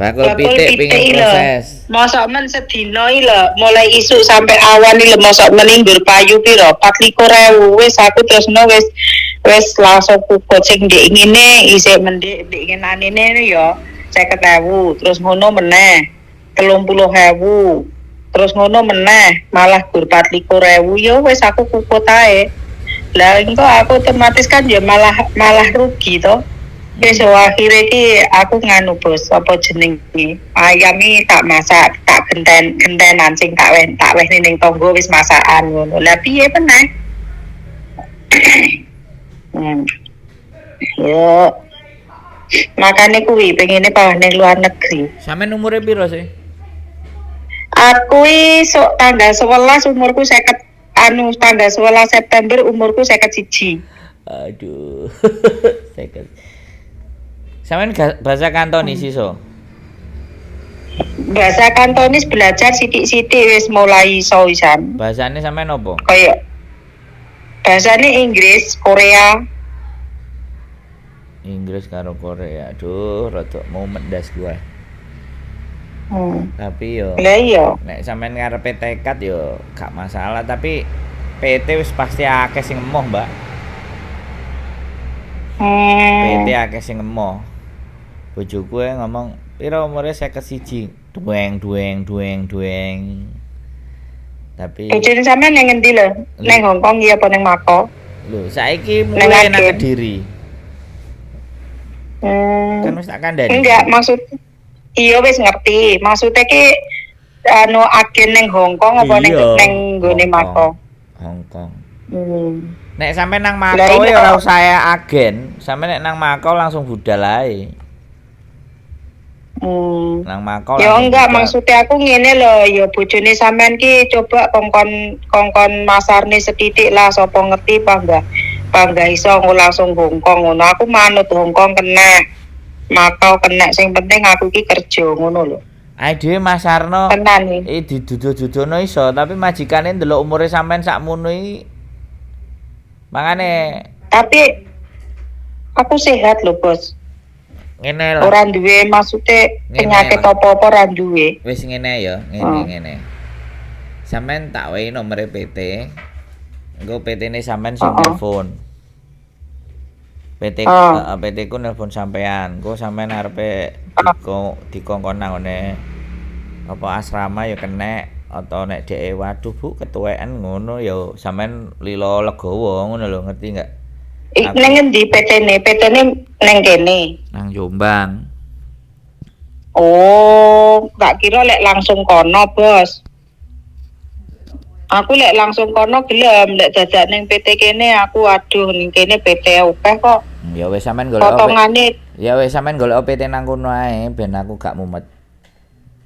Bakul pitik pingin proses. Mosok men sedina iki lho, mulai isuk sampai awan iki lho mosok meninggur payu piro? 24.000 wis aku terusno wis langsung kukut sing ndek ngene isih mendek ndek ngenane ya 50.000 terus ngono meneh 30.000 terus ngono meneh malah gur 24.000 ya wis aku kukut ae. Lah engko aku otomatis kan ya malah rugi to. Wis akhire iki aku nganu bos apa jenenge ayam iki tak masak tak gentenan sing tak wehne ning tangga wis masakan ngono. Lah piye meneh? Yo makane kuwi pengine pawah ning luar negeri. Sampeyan umure piro sih? Aku sok tanggal 11 umurku 50 tanggal 11 September umurku 51. Aduh. Sampeyan bahasa Kantonis iso? Bahasa Kantonis belajar sithik-sithik wis mulai iso wisan. Bahasane sampeyan opo? Kayak bahasane Inggris, Korea. Inggris karo Korea. Aduh, rada mau mendas gua. Tapi yo. Lah iya. Nek sampeyan ngarepe tekad yo gak masalah, tapi PT wis pasti akeh sing emoh, Mbak. PT akeh sing emoh. Bojoku ngomong, "Pira umure 51?" Dueng. Tapi bojone sampean ning endi lho? Ning Hongkong ya apa ning Mako? Lho, saiki mulai nang Kediri. Kan wis tak kandhani. Enggak, maksud iya wis ngerti. Maksudnya ki agen ning Hongkong apa ning nggone Mako? Hongkong. Nek sampe nang Mako ya ora usah agen, sampe nek nang Mako langsung budal ae. Nang Mako. Ya enggak, maksudnya aku ngene lho, ya bojone sampean ki coba kongkon masarne setitik lah sapa ngerti Bangga iso langsung Hongkong ngono. Aku manut Hongkong kena. Makau kena sing penting aku ki kerja ngono lho. Ae dhewe Mas Arno. Tenan iki. Diduduh-dudono iso, tapi majikane ndelok umure sampean sakmono iki. Mangane tapi aku sehat lho, Bos. Ngene lho. Ora duwe maksude penyakit apa-apa ora duwe. Wis ngene ya, ngene. Sampeyan tak wehi nomere PT. Engko PT-ne sampean sing telepon. PT ku nelpon sampean. Engko sampean arepe dikongkon nang ngene apa asrama ya kenek atau nek dhek waduh Bu ketuwekan ngono ya sampean lilo legowo ngono lho, ngerti enggak? Nang endi PT-ne? PT-ne nang kene. Nang Jombang. Oh, tak kira lek langsung kono, Bos. Aku lek langsung kono gelem, lek dadak ning PT kene aku aduh ning kene PT akeh kok. Ya wis sampean golek potongane. Ya wis sampean golek PT nang kono ae ben aku gak mumet.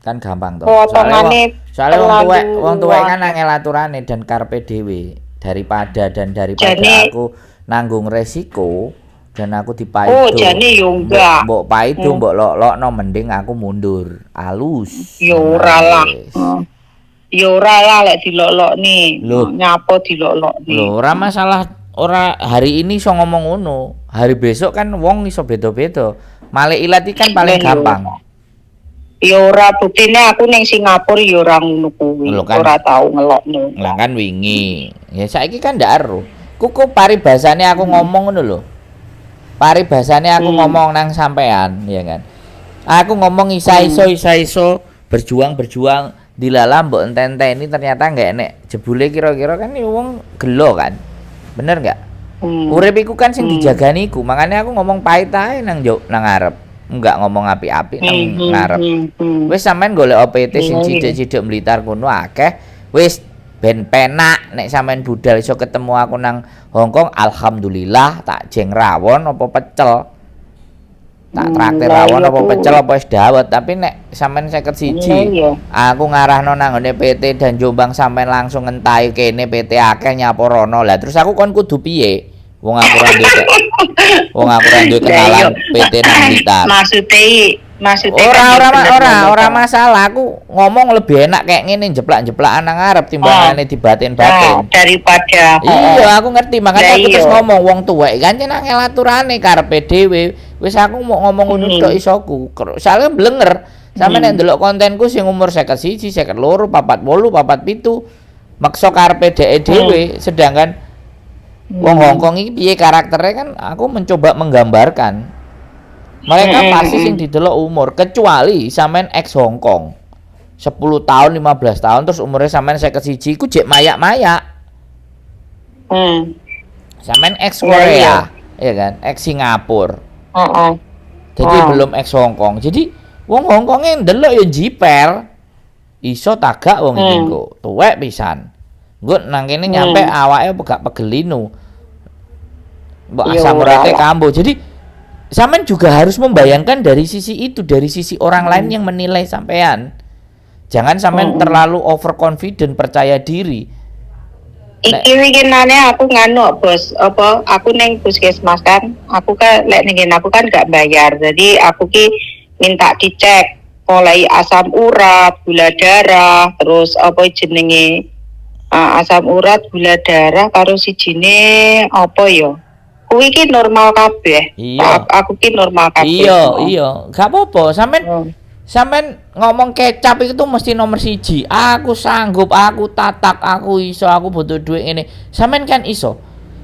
Kan gampang to. Potongane Soale wong tuwek kan angel aturane dan karepe dhewe daripada aku nanggung resiko dan aku dipaido. Oh, jane yo enggak. Mbok paido mbok lok-lokno mending aku mundur. Alus. Yo ora lah. Yo ora lah lek dilok-lokne. Nyapo dilok-lokne. Lho, ora masalah ora hari ini iso ngomong ngono. Hari besok kan wong iso beda-beda. Malik ilat kan paling gampang. Ya ora buktine aku ning Singapura ya ora ngono kuwi. Ora tau ngelokno. Lah kan wingi. Ya saiki kan ndak ero. Kuku paribasane aku ngomong ngono lho. Paribasane aku ngomong nang sampean, ya kan. Aku ngomong isa-iso berjuang dilalah mbok enten-enteni ternyata enggak enek jebule kira-kira kan wong gelo kan. Bener enggak? Urip iku kan sing dijagani iku. Makanya aku ngomong pahit ae nang ngarep. Enggak ngomong api-api nang ngarep. Wis sampean golek OPT sing cidik-cidik Blitar kono akeh. Wis ben penak nek sampean budal iso ketemu aku nang Hongkong, alhamdulillah tak jeng rawon apa pecel. Tak traktir rawon apa pecel apa wis dawet, tapi nek sampean 51 aku ngarahno nang ngene PT dan Jombang sampean langsung ngentahi kene PT akeh nyaporono. Lah terus aku kon kudu piye? Wong aku ora duwe kenalan PT nang Blitar. Maksudnya ora masalah. Aku ngomong lebih enak kayak ngene jeplak-jeplakan nang ngarep timbangane dibatin-batin. Daripada iya, aku ngerti makanya aku terus ngomong wong tuwek kan cenah ngelaturane karepe dhewe. Wis aku mau ngomong ngono tok isoku. Soale blenger Sampeyan nek ndelok kontenku sing umur 51, 52, 48, 47, maksa karepe dhek dhewe, sedangkan wong Hongkong iki piye karakternya kan aku mencoba menggambarkan. Mereka pasti sing didelok umur, kecuali sampean ex Hongkong. 10 tahun, 15 tahun terus umurnya sampean 51 iku jek mayak-mayak. Sampean ex Korea, ya kan? Ex Singapura. Jadi belum ex Hongkong. Jadi wong Hongkonge ndelok ya jiper. Iso tagak wong iki engko. Tuwek pisan. Engko nang kene nyampe awake gak pegelinu. Mbok asam urate kambuh. Jadi sampean juga harus membayangkan dari sisi itu, dari sisi orang lain yang menilai sampean. Jangan sampean terlalu overconfident, percaya diri. Iki winginane aku nganu bos, apa aku neng puskesmas kan, aku kan lek ning aku kan gak bayar. Jadi aku ki minta dicek mulai asam urat, gula darah, terus apa jenenge asam urat, gula darah karo sijine apa ya? Kuwi ki normal kabeh. Iya. Aku ki normal kabeh. Iya. Gak apa-apa, sampean ngomong kecap itu mesti nomor 1. Aku sanggup, aku tatak, aku iso, aku butuh duit ini. Sampean kan iso.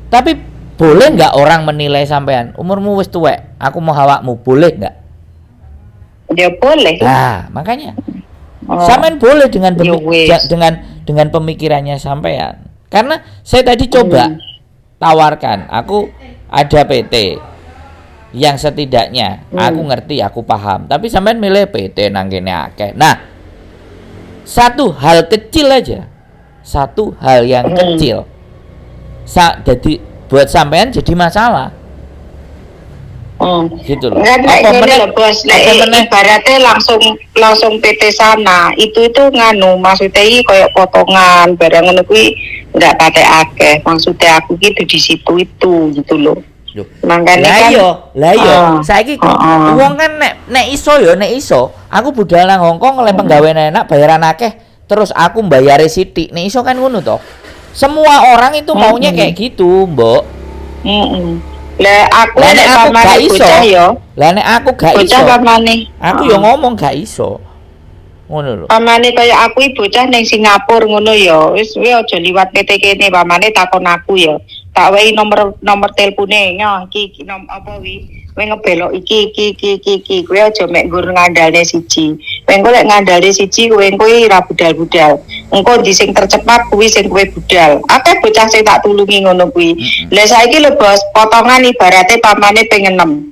Tapi boleh nggak orang menilai sampean? Umurmu wis tuwek, aku mau hawakmu, boleh nggak? Ya boleh. Nah, makanya sampean boleh dengan pemikirannya sampean. Karena saya tadi coba tawarkan, aku ada PT yang setidaknya aku ngerti, aku paham. Tapi sampean milih PT nang kene akeh. Nah, satu hal kecil aja. Satu hal yang kecil. Jadi buat sampean jadi masalah. Gitu loh. Bos, ibaratnya langsung PT sana. Itu nganu maksudnya kayak potongan barang ngono kuwi enggak pakai akeh. Maksudnya aku gitu di situ itu gitu loh. Makanya lah iya saiki wong kan nek iso aku budal nang Hongkong oleh penggawean enak bayaran akeh terus aku mbayare sithik nek iso kan ngono to semua orang itu maunya kayak gitu mbok lah aku gak iso lah nek aku gak iso aku yo ngomong gak iso ngono lho pamane kaya aku bocah ning Singapura ngono ya wis aja liwat PT kene pamane takon aku ya tak wehi nomor telepone nyo iki apa wi kowe ngebelok iki kowe aja mek nggur ngandalne siji engko lek ngandalne siji kowe ora budal-budal engko di sing tercepat kuwi sing kowe budal akeh bocah sing tak tulungi ngono kuwi lha saiki lho bos potongan ibarate pamane pengen 6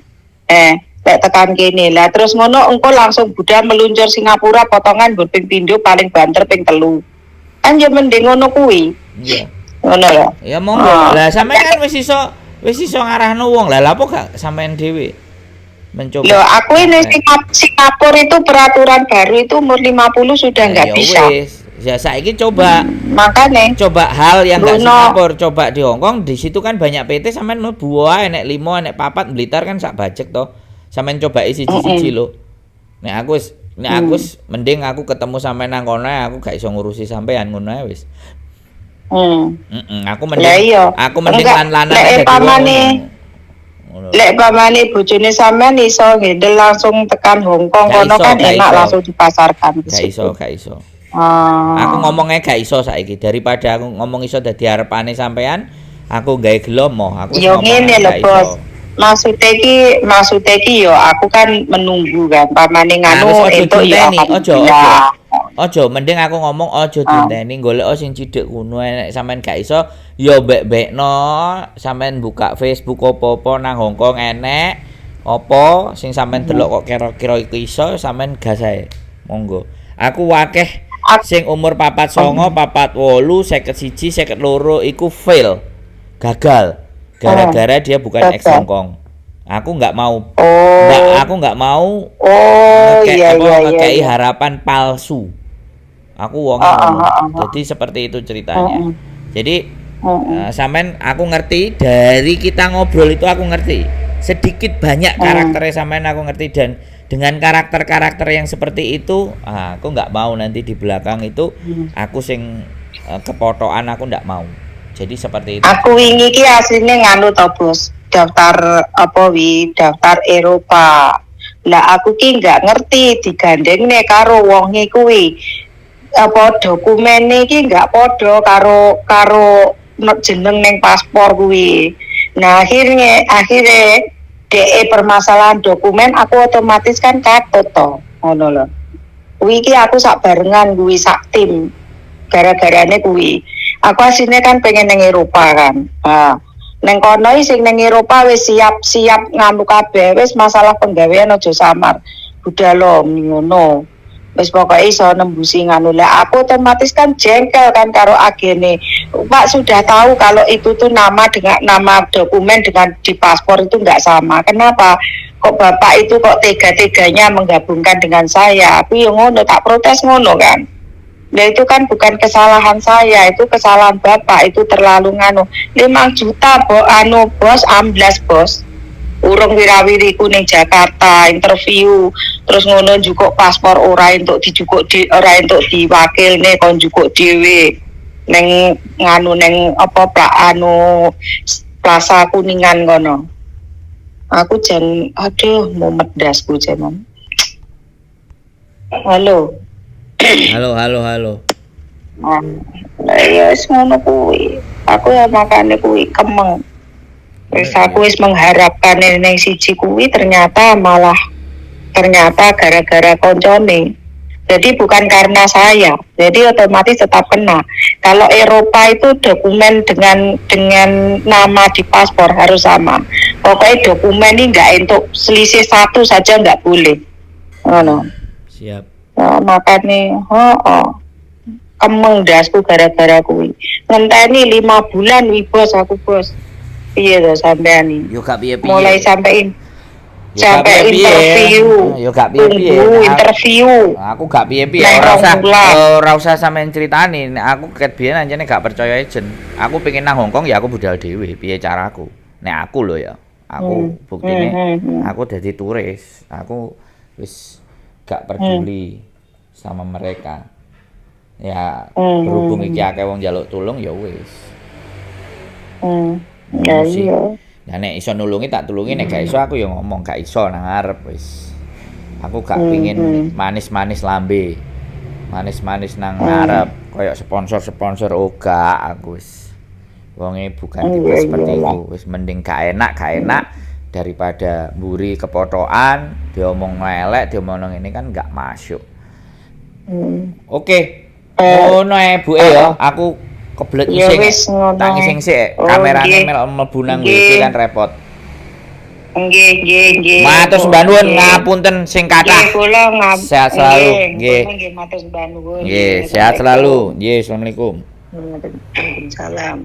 lek tekan kene lah terus ngono engko langsung budal meluncur Singapura potongan nggur ping pindho paling banter ping 3 kan ya mending ngono kuwi iya ngono lho. Ya monggo. Lah sampean kan wis iso ngarahno wong. Lah apa gak sampean dhewe mencoba? Loh, aku ini Singapura itu peraturan baru itu umur 50 sudah enggak bisa. Ya saiki coba. Makanya coba hal yang enggak Singapura, coba di Hongkong, di situ kan banyak PT sampean mlebu wae enek 5, enek 4 Blitar kan sak bajek to. Sampean coba siji-siji lho. Nek aku mending aku ketemu sampean nang kono aku gak iso ngurusi sampean ngono ae wis. Aku mending lan-lanan lek pamane bojone sampean iso ngendel langsung tekan Hongkong kono kan enak langsung dipasarkan gak iso aku ngomongnya gak iso saiki daripada aku ngomong iso dadi arepane sampean aku gawe gelo moh aku yo ngene lho bos maksudnya ki yo aku kan menunggu kan pamane nganu entuk yo Ojo, mending aku ngomong ojo dinteni golek sing cidhek kuno nek sampean gak iso ya bek-bekno sampean buka Facebook apa-apa nang Hongkong enek apa sing sampean delok kok kira-kira iku iso sampean gas ae. Monggo. Aku wakeh sing umur 49, 48, 51, 52 iku fail. Gagal. Gara-gara dia bukan ex Hongkong. Aku nggak mau. Aku nggak mau. Ngekei harapan palsu. Aku wong jadi seperti itu ceritanya. Jadi sampean aku ngerti dari kita ngobrol itu aku ngerti sedikit banyak karakternya sampean aku ngerti dan dengan karakter-karakter yang seperti itu aku nggak mau nanti di belakang itu aku sing kepotokan aku nggak mau. Jadi seperti itu. Aku wingi ki asline nganu to bos daftar daftar Eropa Lah aku ki nggak ngerti digandengne karo wonge kuwi. Apa dokumene iki nggak podo karo jeneng neng paspor kuwi. Nah akhirnya DE permasalahan dokumen aku otomatis kan katut to ngono lho. Kuwi iki aku sak barengan kuwi sak tim gara-garane kuwi. Aku aslinya kan pengen neng Eropa kan. Nah, neng kono sing neng Eropa wis siap-siap nganu kabeh wis masalah penggawean aja samar. Budal ngono. Wis pokoke iso nembusi nganu lah aku otomatis kan jengkel kan karo agene. Pak sudah tahu kalau itu tuh nama dokumen dengan di paspor itu enggak sama. Kenapa? Kok Bapak itu kok tega-teganya menggabungkan dengan saya? Aku yang ngono tak protes ngono kan. Nah itu kan bukan kesalahan saya, itu kesalahan Bapak, itu terlalu nganu. 5 juta bos amblas bos. Urung wirawiriku ning Jakarta interview terus ngono njukuk paspor ora entuk ora entuk diwakilne kon njukuk dhewe ning nganu ning apa Plaza Kuningan kono. Aku jan aduh mau medasku jaman. Halo. Halo. Lah ya wis ngono kuwi. Aku ya makane kuwi kemeng. Wis aku wis mengharapkan ning siji kuwi ternyata gara-gara koncone. Jadi bukan karena saya. Jadi otomatis tetap kena. Kalau Eropa itu dokumen dengan nama di paspor harus sama. Pokoknya dokumen ini enggak untuk selisih satu saja enggak boleh. Ngono. Siap. Nah, makane kemeng dasku gara-gara kuwi. Ngenteni 5 bulan wi bos aku bos. Piye to sampean iki? Yo gak piye-piye. Mulai sampai interview. Yo gak piye-piye. Interview. Aku gak piye-piye. Ora usah sampean critani. Aku ket biyen anjene gak percaya agent. Aku pengen nang Hongkong ya aku budal dhewe. Piye caraku? Nek aku lho ya. Aku buktine aku dadi turis. Aku wis gak peduli sama mereka. Ya berhubung iki akeh wong njaluk tulung ya wis. Ya iya. Nah nek iso nulungi tak tulungi, nek gak iso aku ya ngomong gak iso nang ngarep wis. Aku gak pengin manis-manis lambe. Manis-manis nang ngarep koyo sponsor oga aku wis. Wonge bukan tipe seperti itu. Wis mending gak enak daripada mburi kepotokan, diomong elek, diomong ngene kan gak masuk. Oke. Ngono buke ya. Aku kebelet ising. Tak ngising sik. Kamerane mlebu nang WC kan repot. Nggih. Matur sembah nuwun ngapunten sing kathah. Nggih, kula sehat selalu. Nggih. Nggih, matur sembah nuwun. Nggih, sehat selalu. Nggih, asalamualaikum. Waalaikumsalam.